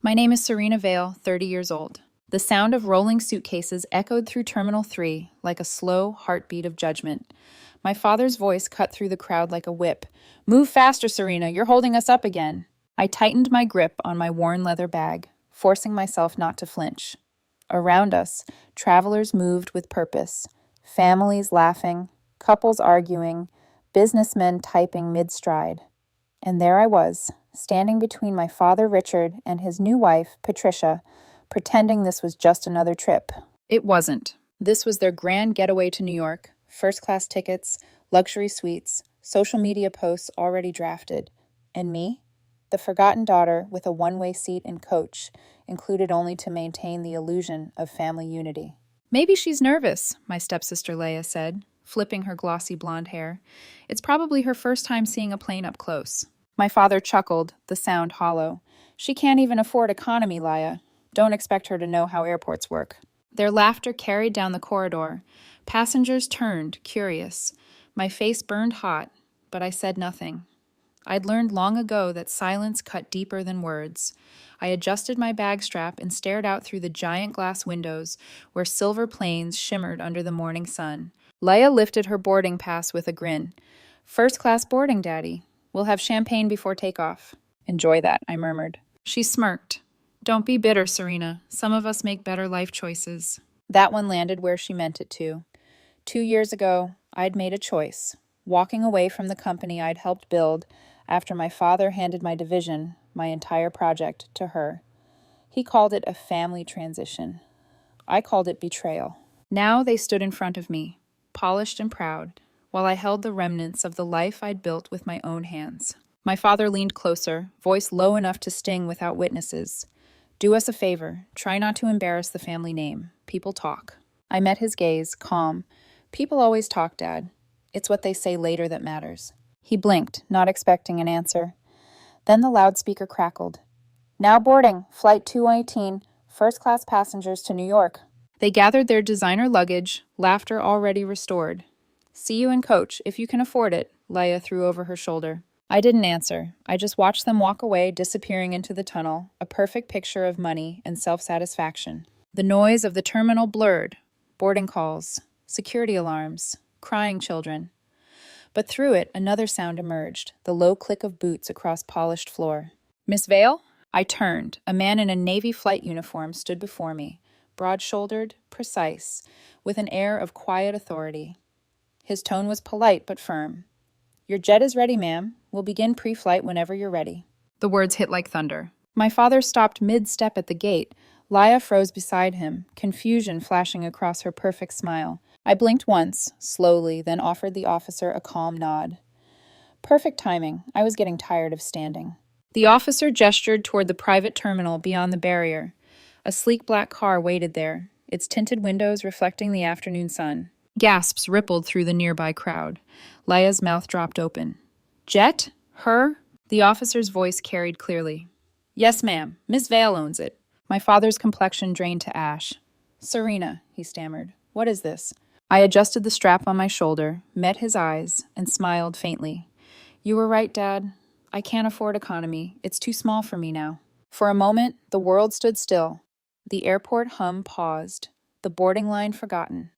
My name is Serena Vale, 30 years old. The sound of rolling suitcases echoed through Terminal 3 like a slow heartbeat of judgment. My father's voice cut through the crowd like a whip. Move faster, Serena, you're holding us up again. I tightened my grip on my worn leather bag, forcing myself not to flinch. Around us, travelers moved with purpose, families laughing, couples arguing, businessmen typing mid-stride. And there I was, standing between my father Richard and his new wife, Patricia, pretending this was just another trip. It wasn't. This was their grand getaway to New York, first-class tickets, luxury suites, social media posts already drafted. And me? The forgotten daughter with a one-way seat and coach, included only to maintain the illusion of family unity. Maybe she's nervous, my stepsister Leia said, flipping her glossy blonde hair. It's probably her first time seeing a plane up close. My father chuckled, the sound hollow. She can't even afford economy, Leia. Don't expect her to know how airports work. Their laughter carried down the corridor. Passengers turned, curious. My face burned hot, but I said nothing. I'd learned long ago that silence cut deeper than words. I adjusted my bag strap and stared out through the giant glass windows where silver planes shimmered under the morning sun. Leia lifted her boarding pass with a grin. First-class boarding, Daddy. We'll have champagne before takeoff. Enjoy that, I murmured. She smirked. Don't be bitter, Serena. Some of us make better life choices. That one landed where she meant it to. 2 years ago, I'd made a choice, walking away from the company I'd helped build after my father handed my division, my entire project, to her. He called it a family transition. I called it betrayal. Now they stood in front of me, polished and proud, while I held the remnants of the life I'd built with my own hands. My father leaned closer, voice low enough to sting without witnesses. Do us a favor. Try not to embarrass the family name. People talk. I met his gaze, calm. People always talk, Dad. It's what they say later that matters. He blinked, not expecting an answer. Then the loudspeaker crackled. Now boarding, Flight 218, first-class passengers to New York. They gathered their designer luggage, laughter already restored. See you in coach, if you can afford it, Leia threw over her shoulder. I didn't answer. I just watched them walk away, disappearing into the tunnel, a perfect picture of money and self-satisfaction. The noise of the terminal blurred. Boarding calls, security alarms, crying children. But through it, another sound emerged, the low click of boots across polished floor. Miss Vale? I turned. A man in a Navy flight uniform stood before me, broad-shouldered, precise, with an air of quiet authority. His tone was polite but firm. Your jet is ready, ma'am. We'll begin pre-flight whenever you're ready. The words hit like thunder. My father stopped mid-step at the gate. Leia froze beside him, confusion flashing across her perfect smile. I blinked once, slowly, then offered the officer a calm nod. Perfect timing. I was getting tired of standing. The officer gestured toward the private terminal beyond the barrier. A sleek black car waited there, its tinted windows reflecting the afternoon sun. Gasps rippled through the nearby crowd. Leia's mouth dropped open. Jet? Her? The officer's voice carried clearly. Yes, ma'am. Miss Vale owns it. My father's complexion drained to ash. Serena, he stammered. What is this? I adjusted the strap on my shoulder, met his eyes, and smiled faintly. You were right, Dad. I can't afford economy. It's too small for me now. For a moment, the world stood still. The airport hum paused, the boarding line forgotten.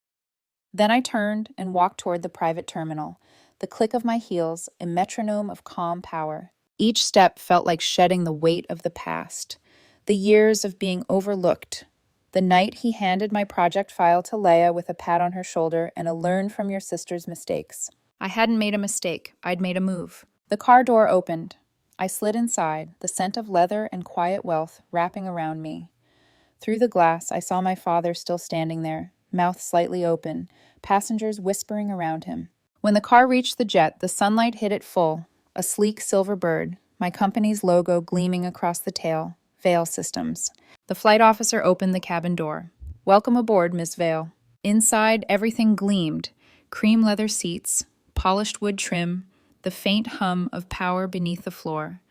Then I turned and walked toward the private terminal, the click of my heels, a metronome of calm power. Each step felt like shedding the weight of the past, the years of being overlooked. The night he handed my project file to Leia with a pat on her shoulder and a learn from your sister's mistakes. I hadn't made a mistake. I'd made a move. The car door opened. I slid inside, the scent of leather and quiet wealth wrapping around me. Through the glass, I saw my father still standing there, mouth slightly open, passengers whispering around him. When the car reached the jet, the sunlight hit it full, a sleek silver bird, my company's logo gleaming across the tail, Vale Systems. The flight officer opened the cabin door. Welcome aboard, Miss Vale. Inside, everything gleamed. Cream leather seats, polished wood trim, the faint hum of power beneath the floor.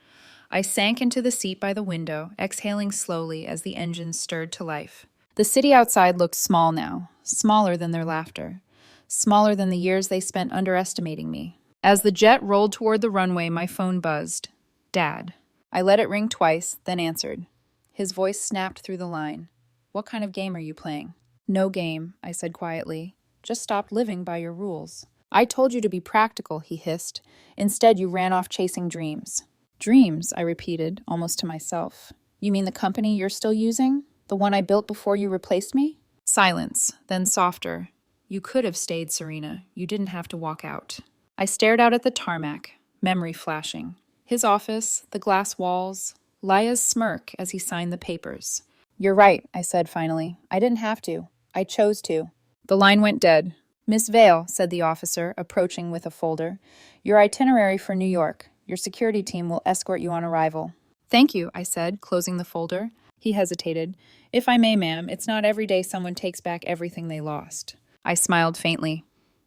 I sank into the seat by the window, exhaling slowly as the engines stirred to life. The city outside looked small now, smaller than their laughter, smaller than the years they spent underestimating me. As the jet rolled toward the runway, my phone buzzed. Dad. I let it ring twice, then answered. His voice snapped through the line. What kind of game are you playing? No game, I said quietly. Just stop living by your rules. I told you to be practical, he hissed. Instead, you ran off chasing dreams. Dreams, I repeated, almost to myself. You mean the company you're still using? The one I built before you replaced me? Silence, then softer. You could have stayed, Serena. You didn't have to walk out. I stared out at the tarmac, memory flashing. His office, the glass walls, Laya's smirk as he signed the papers. You're right, I said finally. I didn't have to. I chose to. The line went dead. Miss Vale, said the officer, approaching with a folder. Your itinerary for New York. Your security team will escort you on arrival. Thank you, I said, closing the folder. He hesitated. If I may, ma'am, it's not every day someone takes back everything they lost. I smiled faintly.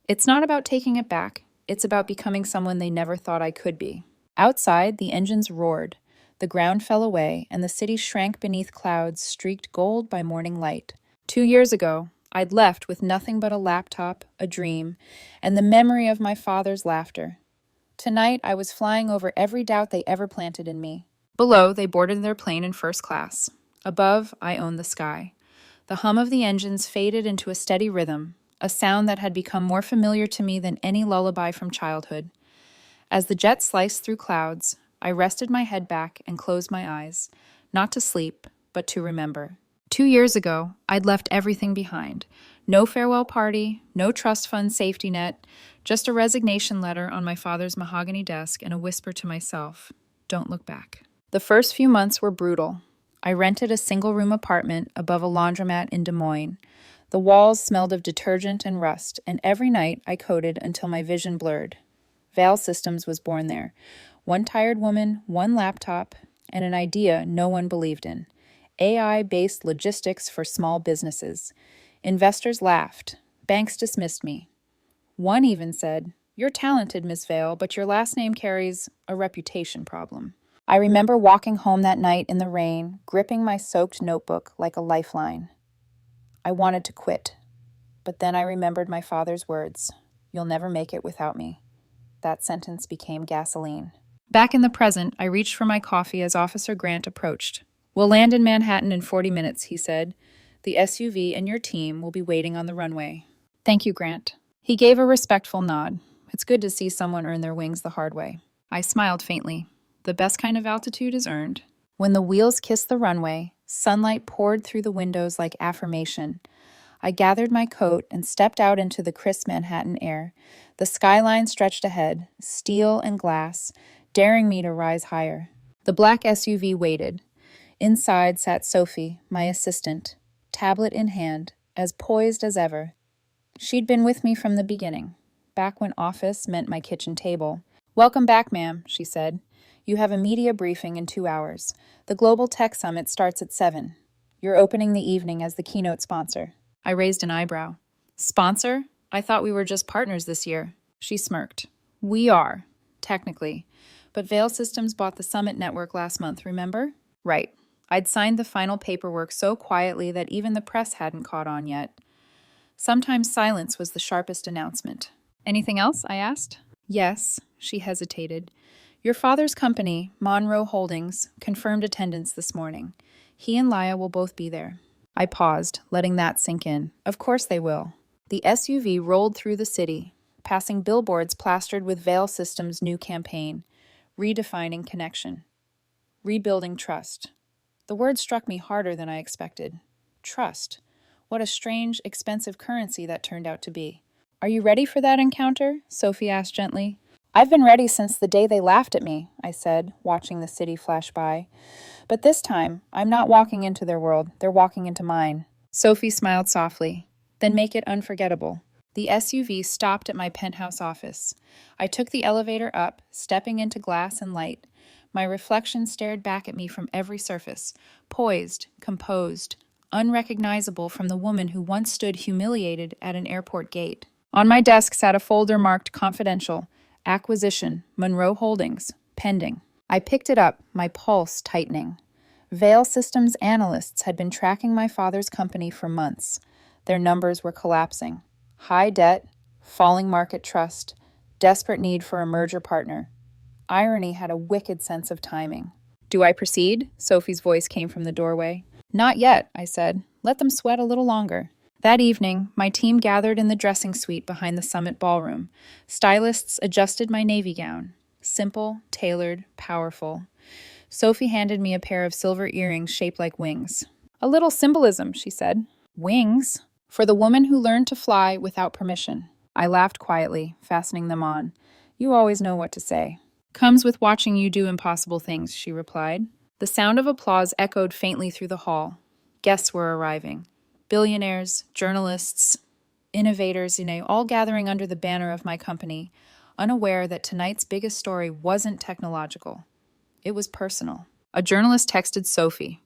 It's not about taking it back. It's about becoming someone they never thought I could be. Outside, the engines roared. The ground fell away, and the city shrank beneath clouds streaked gold by morning light. 2 years ago, I'd left with nothing but a laptop, a dream, and the memory of my father's laughter. Tonight, I was flying over every doubt they ever planted in me. Below, they boarded their plane in first class. Above, I owned the sky. The hum of the engines faded into a steady rhythm, a sound that had become more familiar to me than any lullaby from childhood. As the jet sliced through clouds, I rested my head back and closed my eyes, not to sleep, but to remember. 2 years ago, I'd left everything behind. No farewell party, no trust fund safety net, just a resignation letter on my father's mahogany desk and a whisper to myself, don't look back. The first few months were brutal. I rented a single-room apartment above a laundromat in Des Moines. The walls smelled of detergent and rust, and every night I coded until my vision blurred. Vale Systems was born there. One tired woman, one laptop, and an idea no one believed in. AI-based logistics for small businesses. Investors laughed. Banks dismissed me. One even said, "You're talented, Miss Vale, but your last name carries a reputation problem." I remember walking home that night in the rain, gripping my soaked notebook like a lifeline. I wanted to quit, but then I remembered my father's words, "You'll never make it without me." That sentence became gasoline. Back in the present, I reached for my coffee as Officer Grant approached. "We'll land in Manhattan in 40 minutes, he said. "The SUV and your team will be waiting on the runway." "Thank you, Grant." He gave a respectful nod. It's good to see someone earn their wings the hard way. I smiled faintly. The best kind of altitude is earned. When the wheels kissed the runway, sunlight poured through the windows like affirmation. I gathered my coat and stepped out into the crisp Manhattan air. The skyline stretched ahead, steel and glass, daring me to rise higher. The black SUV waited. Inside sat Sophie, my assistant, tablet in hand, as poised as ever. She'd been with me from the beginning, back when office meant my kitchen table. "Welcome back, ma'am," she said. "You have a media briefing in 2 hours. The Global Tech Summit starts at 7. You're opening the evening as the keynote sponsor." I raised an eyebrow. "Sponsor? I thought we were just partners this year." She smirked. "We are, technically. But Vale Systems bought the Summit Network last month, remember?" "Right. I'd signed the final paperwork so quietly that even the press hadn't caught on yet. Sometimes silence was the sharpest announcement." "Anything else?" I asked. "Yes," she hesitated. "Your father's company, Monroe Holdings, confirmed attendance this morning. He and Laya will both be there." I paused, letting that sink in. Of course they will. The SUV rolled through the city, passing billboards plastered with Vale Systems' new campaign, Redefining Connection. Rebuilding Trust. The word struck me harder than I expected. Trust. What a strange, expensive currency that turned out to be. "Are you ready for that encounter?" Sophie asked gently. "I've been ready since the day they laughed at me," I said, watching the city flash by. "But this time, I'm not walking into their world, they're walking into mine." Sophie smiled softly. "Then make it unforgettable." The SUV stopped at my penthouse office. I took the elevator up, stepping into glass and light. My reflection stared back at me from every surface, poised, composed, unrecognizable from the woman who once stood humiliated at an airport gate. On my desk sat a folder marked Confidential, Acquisition, Monroe Holdings, Pending. I picked it up, my pulse tightening. Vale Systems analysts had been tracking my father's company for months. Their numbers were collapsing. High debt, falling market trust, desperate need for a merger partner. Irony had a wicked sense of timing. Do I proceed? Sophie's voice came from the doorway. Not yet, I said. Let them sweat a little longer. That evening, my team gathered in the dressing suite behind the Summit Ballroom. Stylists adjusted my navy gown. Simple, tailored, powerful. Sophie handed me a pair of silver earrings shaped like wings. A little symbolism, she said. Wings? For the woman who learned to fly without permission. I laughed quietly, fastening them on. You always know what to say. Comes with watching you do impossible things, she replied. The sound of applause echoed faintly through the hall. Guests were arriving. Billionaires, journalists, innovators, all gathering under the banner of my company, unaware that tonight's biggest story wasn't technological. It was personal. A journalist texted Sophie.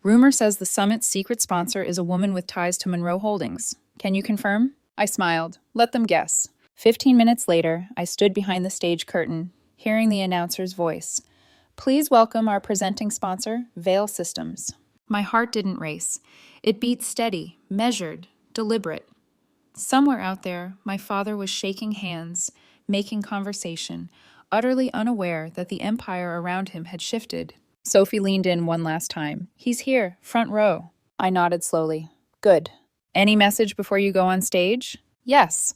Rumor says the summit's secret sponsor is a woman with ties to Monroe Holdings. Can you confirm? I smiled. Let them guess. 15 minutes later, I stood behind the stage curtain, hearing the announcer's voice. Please welcome our presenting sponsor, Vale Systems. My heart didn't race. It beat steady, measured, deliberate. Somewhere out there, my father was shaking hands, making conversation, utterly unaware that the empire around him had shifted. Sophie leaned in one last time. He's here, front row. I nodded slowly. Good. Any message before you go on stage? Yes.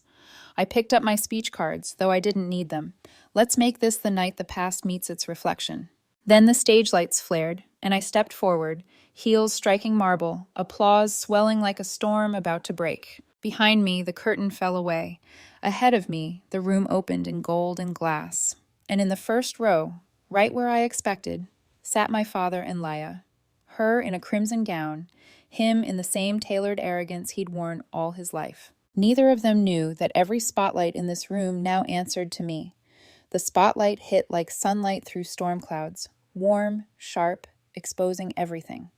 I picked up my speech cards, though I didn't need them. Let's make this the night the past meets its reflection. Then the stage lights flared, and I stepped forward, heels striking marble, applause swelling like a storm about to break. Behind me, the curtain fell away. Ahead of me, the room opened in gold and glass. And in the first row, right where I expected, sat my father and Leia. Her in a crimson gown, him in the same tailored arrogance he'd worn all his life. Neither of them knew that every spotlight in this room now answered to me. The spotlight hit like sunlight through storm clouds, warm, sharp, exposing everything.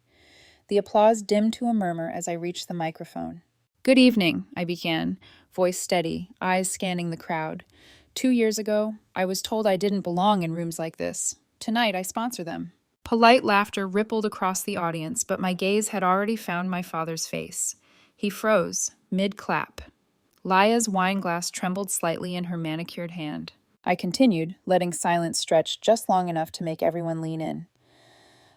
The applause dimmed to a murmur as I reached the microphone. Good evening, I began, voice steady, eyes scanning the crowd. 2 years ago, I was told I didn't belong in rooms like this. Tonight, I sponsor them. Polite laughter rippled across the audience, but my gaze had already found my father's face. He froze, mid-clap. Leia's wine glass trembled slightly in her manicured hand. I continued, letting silence stretch just long enough to make everyone lean in.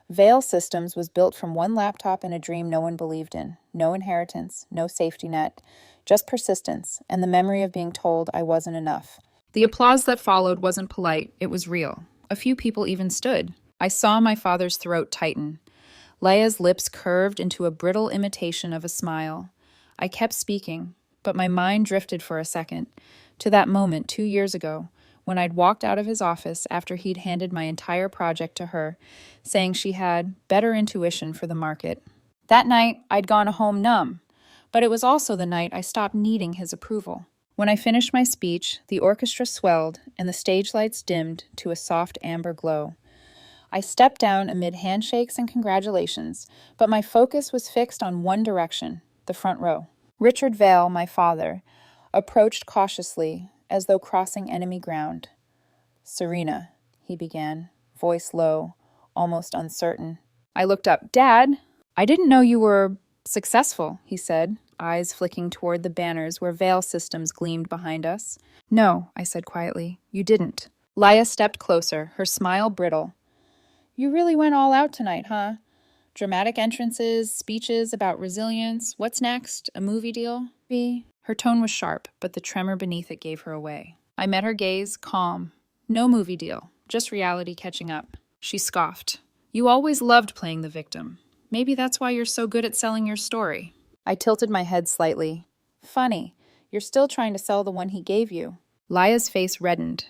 Vale Systems was built from one laptop and a dream no one believed in. No inheritance, no safety net, just persistence, and the memory of being told I wasn't enough. The applause that followed wasn't polite, it was real. A few people even stood. I saw my father's throat tighten. Leia's lips curved into a brittle imitation of a smile. I kept speaking, but my mind drifted for a second, to that moment 2 years ago, when I'd walked out of his office after he'd handed my entire project to her, saying she had better intuition for the market. That night, I'd gone home numb, but it was also the night I stopped needing his approval. When I finished my speech, the orchestra swelled and the stage lights dimmed to a soft amber glow. I stepped down amid handshakes and congratulations, but my focus was fixed on one direction, the front row. Richard Vale, my father, approached cautiously, as though crossing enemy ground. Serena, he began, voice low, almost uncertain. I looked up. Dad, I didn't know you were successful, he said, eyes flicking toward the banners where Vale Systems gleamed behind us. No, I said quietly, you didn't. Leia stepped closer, her smile brittle. You really went all out tonight, huh? Dramatic entrances, speeches about resilience. What's next? A movie deal? Her tone was sharp, but the tremor beneath it gave her away. I met her gaze, calm. No movie deal, just reality catching up. She scoffed. You always loved playing the victim. Maybe that's why you're so good at selling your story. I tilted my head slightly. Funny, you're still trying to sell the one he gave you. Leia's face reddened.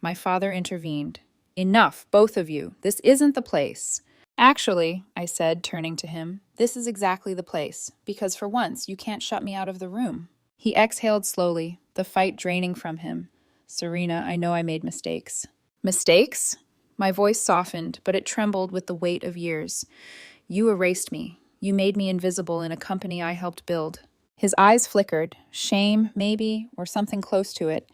My father intervened. Enough, both of you. This isn't the place. Actually, I said, turning to him, this is exactly the place, because for once you can't shut me out of the room. He exhaled slowly, the fight draining from him. Serena, I know I made mistakes. Mistakes? My voice softened, but it trembled with the weight of years. You erased me. You made me invisible in a company I helped build. His eyes flickered. Shame, maybe, or something close to it.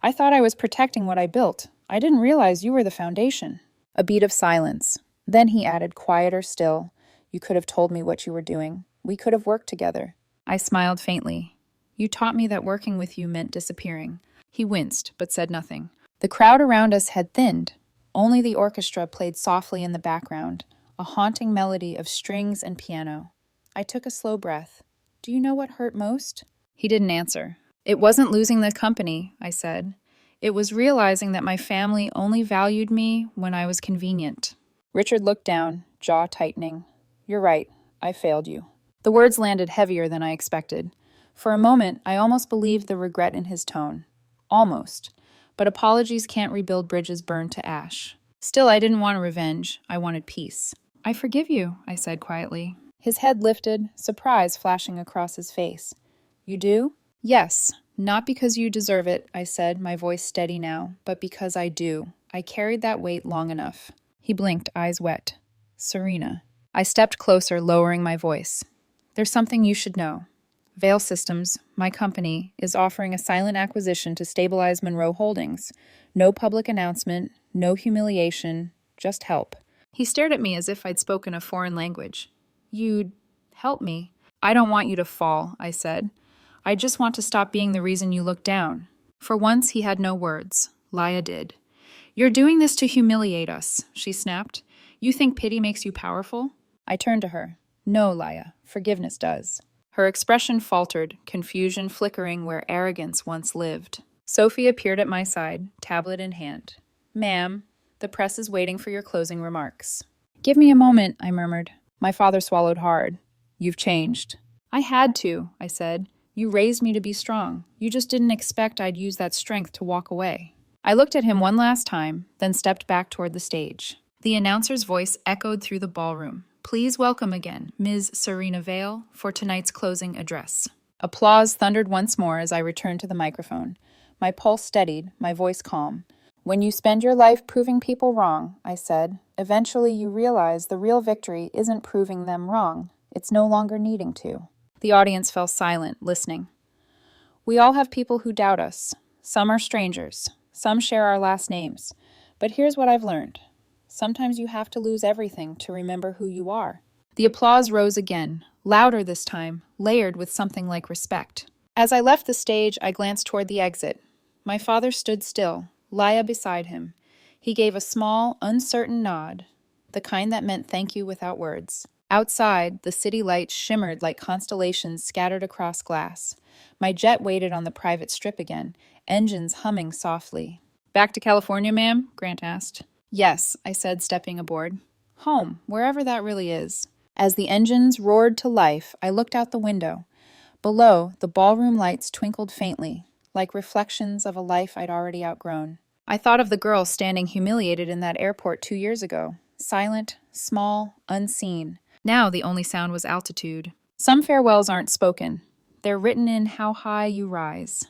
I thought I was protecting what I built. I didn't realize you were the foundation. A beat of silence. Then he added, quieter still. You could have told me what you were doing. We could have worked together. I smiled faintly. You taught me that working with you meant disappearing. He winced, but said nothing. The crowd around us had thinned. Only the orchestra played softly in the background, a haunting melody of strings and piano. I took a slow breath. Do you know what hurt most? He didn't answer. It wasn't losing the company, I said. It was realizing that my family only valued me when I was convenient. Richard looked down, jaw tightening. You're right. I failed you. The words landed heavier than I expected. For a moment, I almost believed the regret in his tone. Almost. But apologies can't rebuild bridges burned to ash. Still, I didn't want revenge. I wanted peace. I forgive you, I said quietly. His head lifted, surprise flashing across his face. You do? Yes. Not because you deserve it, I said, my voice steady now, but because I do. I carried that weight long enough. He blinked, eyes wet. Serena. I stepped closer, lowering my voice. There's something you should know. Vale Systems, my company, is offering a silent acquisition to stabilize Monroe Holdings. No public announcement, no humiliation, just help. He stared at me as if I'd spoken a foreign language. You'd help me? I don't want you to fall, I said. I just want to stop being the reason you look down. For once, he had no words. Laya did. You're doing this to humiliate us, she snapped. You think pity makes you powerful? I turned to her. No, Laya. Forgiveness does. Her expression faltered, confusion flickering where arrogance once lived. Sophie appeared at my side, tablet in hand. Ma'am, the press is waiting for your closing remarks. Give me a moment, I murmured. My father swallowed hard. You've changed. I had to, I said. You raised me to be strong. You just didn't expect I'd use that strength to walk away. I looked at him one last time, then stepped back toward the stage. The announcer's voice echoed through the ballroom. Please welcome again Ms. Serena Vale for tonight's closing address. Applause thundered once more as I returned to the microphone. My pulse steadied, my voice calm. When you spend your life proving people wrong, I said, eventually you realize the real victory isn't proving them wrong. It's no longer needing to. The audience fell silent, listening. We all have people who doubt us. Some are strangers. Some share our last names. But here's what I've learned. Sometimes you have to lose everything to remember who you are. The applause rose again, louder this time, layered with something like respect. As I left the stage, I glanced toward the exit. My father stood still, Laya beside him. He gave a small, uncertain nod, the kind that meant thank you without words. Outside, the city lights shimmered like constellations scattered across glass. My jet waited on the private strip again, engines humming softly. Back to California, ma'am? Grant asked. Yes, I said, stepping aboard. Home, wherever that really is. As the engines roared to life, I looked out the window. Below, the ballroom lights twinkled faintly, like reflections of a life I'd already outgrown. I thought of the girl standing humiliated in that airport 2 years ago. Silent, small, unseen. Now the only sound was altitude. Some farewells aren't spoken. They're written in how high you rise.